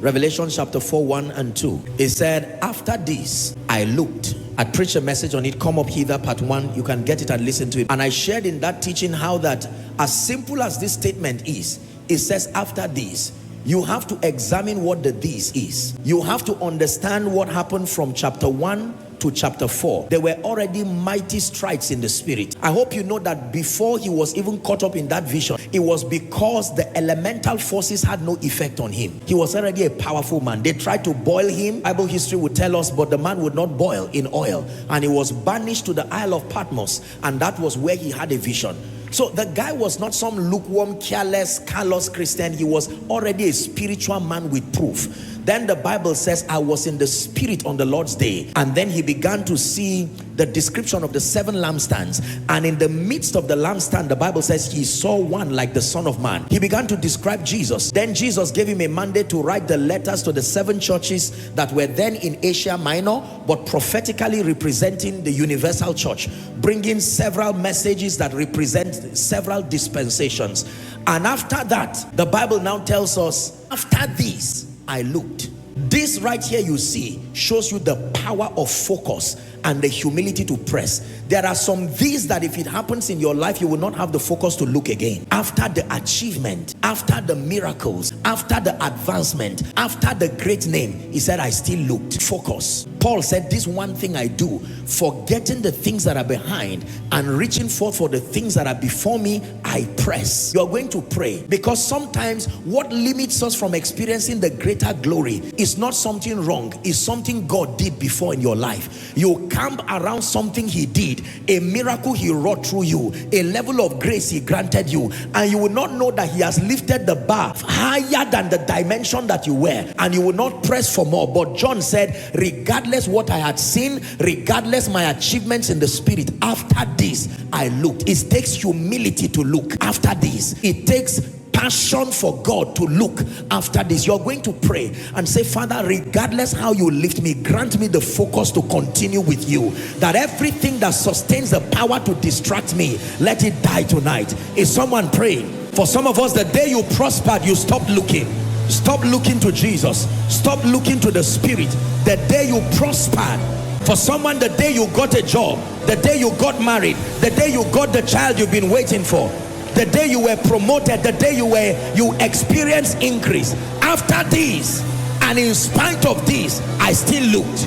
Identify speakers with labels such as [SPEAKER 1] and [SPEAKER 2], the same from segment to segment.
[SPEAKER 1] Revelation chapter 4, 1 and 2. It said, after this, I looked. I preached a message on it. Come up hither, part 1. You can get it and listen to it. And I shared in that teaching how that, as simple as this statement is, it says, after this, you have to examine what the this is. You have to understand what happened from chapter 1 to chapter 4. There were already mighty strides in the spirit. I hope you know that before he was even caught up in that vision, it was because the elemental forces had no effect on him. He was already a powerful man. They tried to boil him. Bible history would tell us, but the man would not boil in oil, and he was banished to the Isle of Patmos, and that was where he had a vision. So the guy was not some lukewarm, careless, callous Christian. He was already a spiritual man with proof. Then the Bible says, I was in the spirit on the Lord's day. And then he began to see the description of the 7 lampstands. And in the midst of the lampstand, the Bible says he saw one like the Son of Man. He began to describe Jesus. Then Jesus gave him a mandate to write the letters to the 7 churches that were then in Asia Minor, but prophetically representing the universal church, bringing several messages that represent several dispensations. And after that, the Bible now tells us, after this, I looked. This right here you see shows you the power of focus and the humility to press. There are some these that if it happens in your life, you will not have the focus to look again. After the achievement, after the miracles, after the advancement, after the great name, he said, I still looked. Focus. Paul said, this one thing I do, forgetting the things that are behind and reaching forth for the things that are before me, I press. You are going to pray, because sometimes what limits us from experiencing the greater glory is not something wrong, it's something God did before in your life. You camp around something he did, a miracle he wrought through you, a level of grace he granted you, and you will not know that he has lifted the bar higher than the dimension that you were, and you will not press for more. But John said, regardless what I had seen, regardless my achievements in the spirit, after this I looked. It takes humility to look after this. It takes passion for God to look after this. You're going to pray and say, Father, regardless how you lift me, grant me the focus to continue with you, that everything that sustains the power to distract me, let it die tonight. Is someone praying? For some of us, the day you prospered, you stopped looking. Stop looking to Jesus. Stop looking to the spirit. The day you prospered. For someone, the day you got a job, the day you got married, the day you got the child you've been waiting for, the day you were promoted, the day you experienced increase. After this, and in spite of this, I still looked.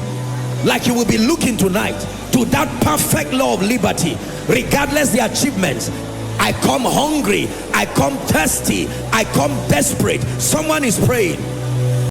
[SPEAKER 1] Like you will be looking tonight to that perfect law of liberty. Regardless the achievements, I come hungry, I come thirsty, I come desperate. Someone is praying.